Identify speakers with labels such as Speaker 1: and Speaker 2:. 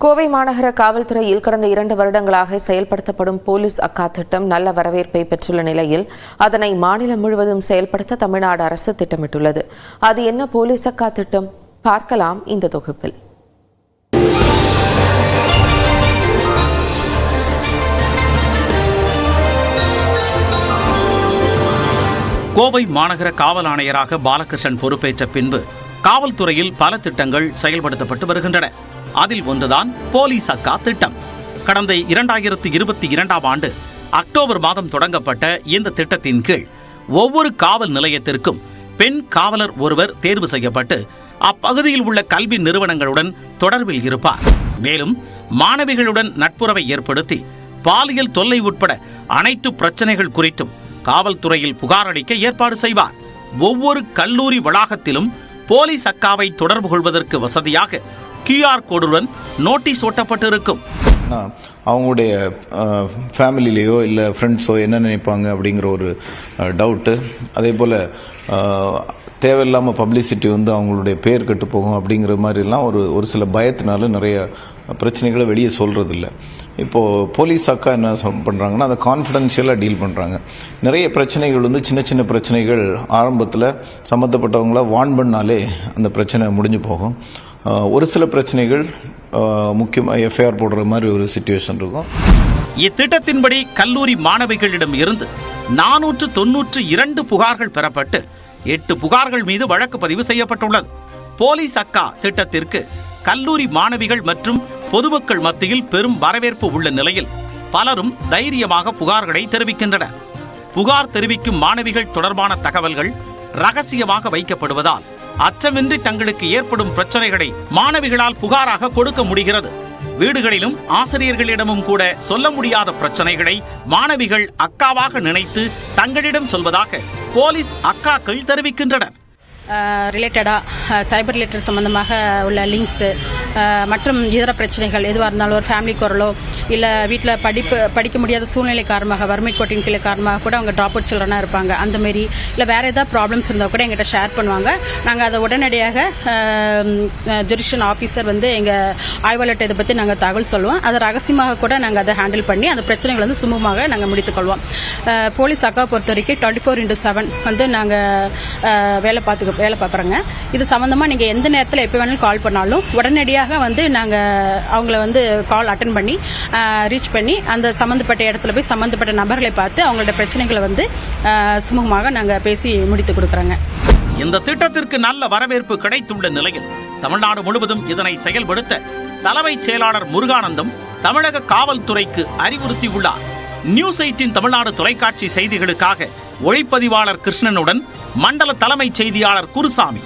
Speaker 1: கோவை மாநகர காவல்துறையில் கடந்த 2 வருடங்களாக செயல்படுத்தப்படும் போலீஸ் அக்கா திட்டம் நல்ல வரவேற்பை பெற்றுள்ள நிலையில் அதனை மாநிலம் முழுவதும் செயல்படுத்த தமிழ்நாடு அரசு திட்டமிட்டுள்ளது. அது என்ன போலீஸ் அக்கா திட்டம்? பார்க்கலாம் இந்த தொகுப்பில்.
Speaker 2: கோவை மாநகர காவல் ஆணையராக பாலகிருஷ்ணன் பொறுப்பேற்ற பின்பு காவல்துறையில் பல திட்டங்கள் செயல்படுத்தப்பட்டு வருகின்றன. அதில் ஒன்றுதான் போலீஸ் அக்கா திட்டம். கடந்த 2022ஆம் ஆண்டு அக்டோபர் மாதம் தொடங்கப்பட்ட இந்த திட்டத்தின் கீழ் ஒவ்வொரு காவல் நிலையத்திற்கும் பெண் காவலர் ஒருவர் தேர்வு செய்யப்பட்டு அப்பகுதியில் உள்ள கல்வி நிறுவனங்களுடன் தொடர்பில் இருப்பார். மேலும் மாணவிகளுடன் நட்புறவை ஏற்படுத்தி பாலியல் தொல்லை உட்பட அனைத்து பிரச்சனைகள் குறித்தும் காவல்துறையில் புகார் அளிக்க ஏற்பாடு செய்வார். ஒவ்வொரு கல்லூரி வளாகத்திலும் போலீஸ் அக்காவை தொடர்பு கொள்வதற்கு வசதியாக QR கோடுடன் நோட்டீஸ் ஒட்டப்பட்டிருக்கும்.
Speaker 3: அவங்களுடைய ஃபேமிலிலேயோ இல்லை ஃப்ரெண்ட்ஸோ என்ன நினைப்பாங்க அப்படிங்கிற ஒரு டவுட்டு, அதே போல் தேவையில்லாமல் பப்ளிசிட்டி அவங்களுடைய பேர் கெட்டு போகும் அப்படிங்கிற மாதிரிலாம் ஒரு சில பயத்தினால நிறைய பிரச்சனைகளை வெளியே சொல்கிறதில்ல. இப்போது போலீஸ் அக்கா என்ன பண்ணுறாங்கன்னா அதை கான்ஃபிடென்ஷியலாக டீல் பண்ணுறாங்க. நிறைய பிரச்சனைகள் சின்ன சின்ன பிரச்சனைகள் ஆரம்பத்தில் சம்மந்தப்பட்டவங்கள வார்ன் பண்ணாலே அந்த பிரச்சனை முடிஞ்சு போகும். ஒரு சில பிரச்சனைகள் முக்கியமாக FIR போடுற மாதிரி ஒரு சிச்சுவேஷன் இருக்கும்.
Speaker 2: இத்திட்டத்தின்படி கல்லூரி மாணவிகளிடம் இருந்து 492 புகார்கள் பெறப்பட்டு 8 புகார்கள் மீது வழக்கு பதிவு செய்யப்பட்டுள்ளது. போலீஸ் அக்கா திட்டத்திற்கு கல்லூரி மாணவிகள் மற்றும் பொதுமக்கள் மத்தியில் பெரும் வரவேற்பு உள்ள நிலையில் பலரும் தைரியமாக புகார்களை தெரிவிக்கின்றனர். புகார் தெரிவிக்கும் மாணவிகள் தொடர்பான தகவல்கள் ரகசியமாக வைக்கப்படுவதால் அச்சமின்றி தங்களுக்கு ஏற்படும் பிரச்சனைகளை மாணவிகளால் புகாராக கொடுக்க முடிகிறது. வீடுகளிலும் ஆசிரியர்களிடமும் கூட சொல்ல முடியாத பிரச்சனைகளை மாணவிகள் அக்காவாக நினைத்து தங்களிடம் சொல்வதாக போலீஸ் அக்காக்கள் தெரிவிக்கின்றனர்.
Speaker 4: சைபர் ரிலேட்டட் சம்பந்தமாக உள்ள லிங்க்ஸு மற்றும் இதர பிரச்சனைகள் எதுவாக இருந்தாலும் ஒரு ஃபேமிலி குரலோ இல்லை வீட்டில் படிக்க முடியாத சூழ்நிலை காரணமாக வறுமை கோட்டின் கீழே காரணமாக கூட அவங்க ட்ராப் அவுட் சில்ட்ரனாக இருப்பாங்க. அந்தமாரி இல்லை வேறு ஏதாவது ப்ராப்ளம்ஸ் இருந்தால் கூட எங்கிட்ட ஷேர் பண்ணுவாங்க. நாங்கள் அதை உடனடியாக ஜுடிஷியல் ஆஃபீஸர் எங்கள் ஆய்வாளர்கிட்ட இதை பற்றி நாங்கள் தகவல் சொல்லுவோம். அதை ரகசியமாக கூட நாங்கள் அதை ஹேண்டில் பண்ணி அந்த பிரச்சனைகள் சுமூகமாக நாங்கள் முடித்துக்கொள்வோம். போலீஸ் அக்காவை பொறுத்த வரைக்கும் 24/7 நாங்கள் வேலை பார்க்குறோங்க. இது சம்பந்தமாக நீங்கள் எந்த நேரத்தில் எப்போ வேணாலும் கால் பண்ணாலும் உடனடியாக நாங்கள் அவங்கள கால் அட்டன் பண்ணி ரீச் பண்ணி அந்த சம்மந்தப்பட்ட இடத்துல போய் சம்மந்தப்பட்ட நபர்களை பார்த்து அவங்களோட பிரச்சனைகளை சுமூகமாக நாங்கள் பேசி முடித்து கொடுக்குறோங்க.
Speaker 2: இந்த திட்டத்திற்கு நல்ல வரவேற்பு கிடைத்துள்ள நிலையில் தமிழ்நாடு முழுவதும் இதனை செயல்படுத்த தலைமைச் செயலாளர் முருகானந்தம் தமிழக காவல்துறைக்கு அறிவுறுத்தியுள்ளார். நியூஸ் 18 தமிழ்நாடு தொலைக்காட்சி செய்திகளுக்காக ஒளிப்பதிவாளர் கிருஷ்ணனுடன் மண்டல தலைமைச் செய்தியாளர் குருசாமி.